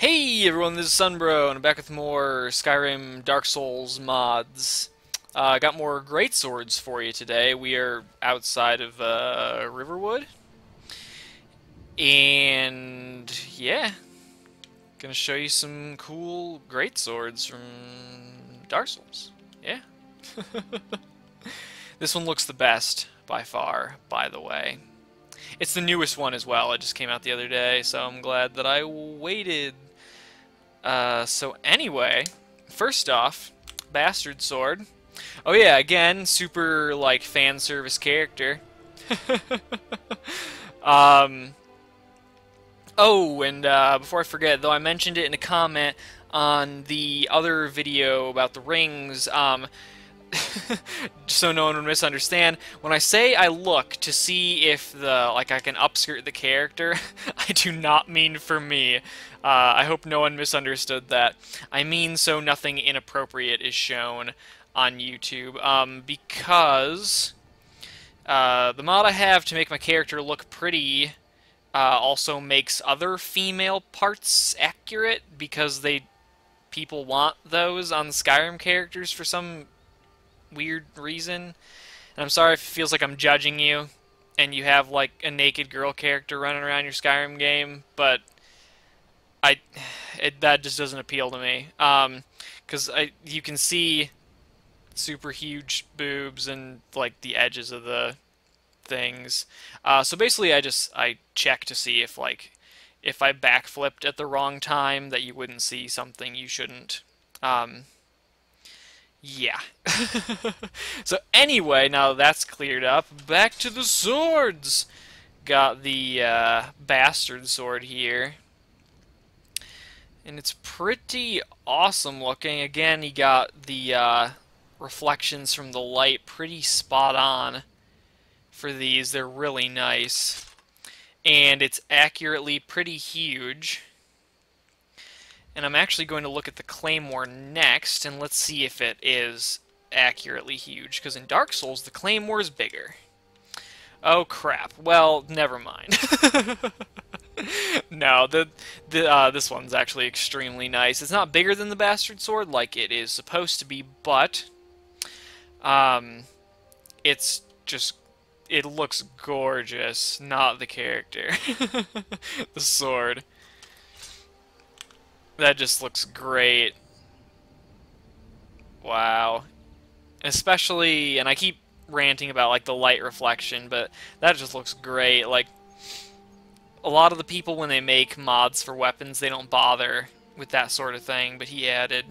Hey everyone, this is Sunbro, and I'm back with more Skyrim Dark Souls mods. I got more Greatswords for you today. We are outside of Riverwood, and yeah, gonna show you some cool Greatswords from Dark Souls. Yeah. This one looks the best, by far, by the way. It's the newest one as well. It just came out the other day, so I'm glad that I waited. So anyway, first off, Bastard Sword. Oh yeah, again, super, like, fan service character. um, oh, and before I forget, though I mentioned it in a comment on the other video about the rings, so no one would misunderstand. When I say I look to see if I can upskirt the character, I do not mean for me. I hope no one misunderstood that. I mean so nothing inappropriate is shown on YouTube. Because the mod I have to make my character look pretty also makes other female parts accurate because people want those on Skyrim characters for some weird reason. And I'm sorry if it feels like I'm judging you and you have like a naked girl character running around your Skyrim game, but that just doesn't appeal to me. Because you can see super huge boobs and like the edges of the things. So basically I check to see if if I backflipped at the wrong time that you wouldn't see something you shouldn't. Yeah. So anyway, now that's cleared up, back to the swords! Got the Bastard Sword here. And it's pretty awesome looking. Again, he got the reflections from the light pretty spot on for these. They're really nice. And it's accurately pretty huge. And I'm actually going to look at the Claymore next, and let's see if it is accurately huge, because in Dark Souls, the Claymore is bigger. Oh, crap. Well, never mind. No, this one's actually extremely nice. It's not bigger than the Bastard Sword like it is supposed to be, but it's just, it looks gorgeous, not the character. The sword. That just looks great. Wow. Especially, and I keep ranting about like the light reflection, but that just looks great. Like, a lot of the people when they make mods for weapons, they don't bother with that sort of thing, but he added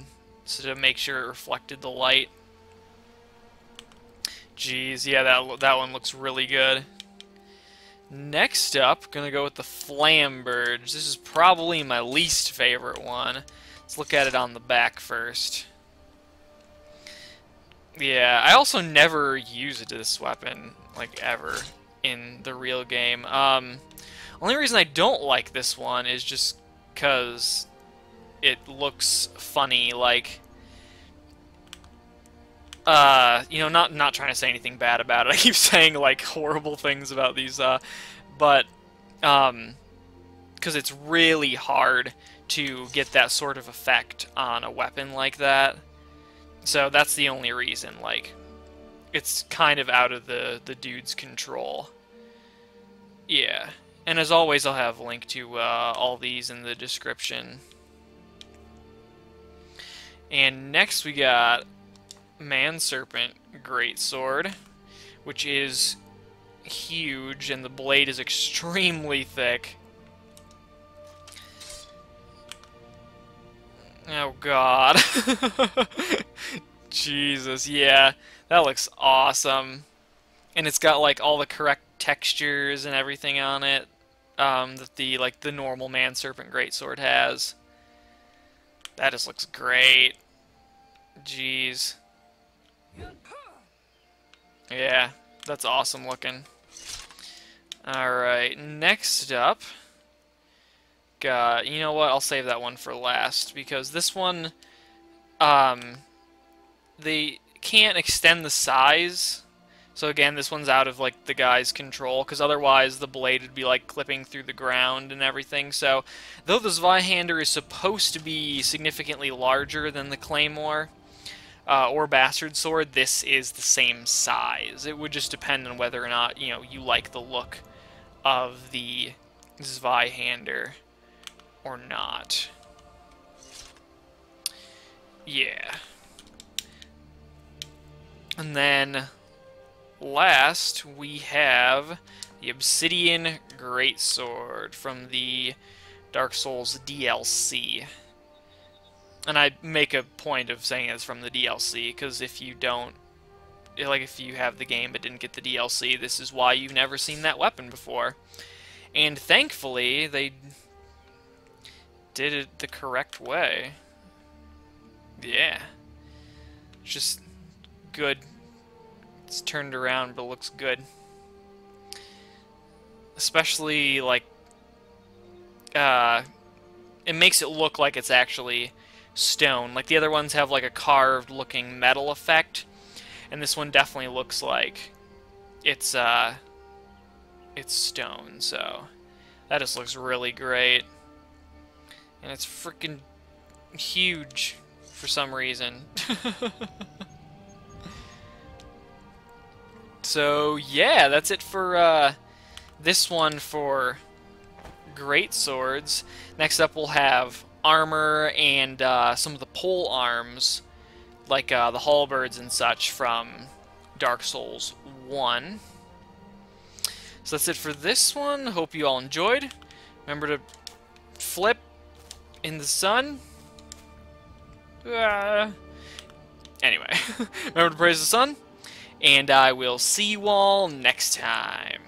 so to make sure it reflected the light. Jeez, yeah, that one looks really good. Next up, gonna go with the Flamberge. This is probably my least favorite one. Let's look at it on the back first. Yeah, I also never use this weapon, like, ever in the real game. Only reason I don't like this one is just because it looks funny, like... you know, not trying to say anything bad about it. I keep saying, like, horrible things about these, but, because it's really hard to get that sort of effect on a weapon like that. So that's the only reason, like, it's kind of out of the dude's control. Yeah. And as always, I'll have a link to, all these in the description. And next we got Man Serpent Greatsword, which is huge, and the blade is extremely thick. Oh god. Jesus, yeah. That looks awesome. And it's got like all the correct textures and everything on it that the normal Man Serpent Greatsword has. That just looks great. Jeez. Yeah, that's awesome looking. Alright, next up, you know what, I'll save that one for last, because this one, they can't extend the size So again, this one's out of like the guy's control, because otherwise the blade would be like clipping through the ground and everything. So though the Zweihander is supposed to be significantly larger than the Claymore or Bastard Sword, this is the same size. It would just depend on whether or not, you know, you like the look of the Zweihander or not. Yeah. And then last we have the Obsidian Greatsword from the Dark Souls DLC. And I make a point of saying it's from the DLC, because if you don't, like if you have the game but didn't get the DLC, this is why you've never seen that weapon before. And thankfully, they did it the correct way. Yeah. Just good. It's turned around, but looks good. Especially, like, it makes it look like it's actually stone. Like, the other ones have, like, a carved-looking metal effect, and this one definitely looks like it's stone, so that just looks really great. And it's freaking huge for some reason. So, yeah, that's it for this one for Greatswords. Next up we'll have armor and some of the pole arms, like the halberds and such from Dark Souls 1. So that's it for this one. Hope you all enjoyed. Remember to flip in the sun. Anyway, remember to praise the sun. And I will see you all next time.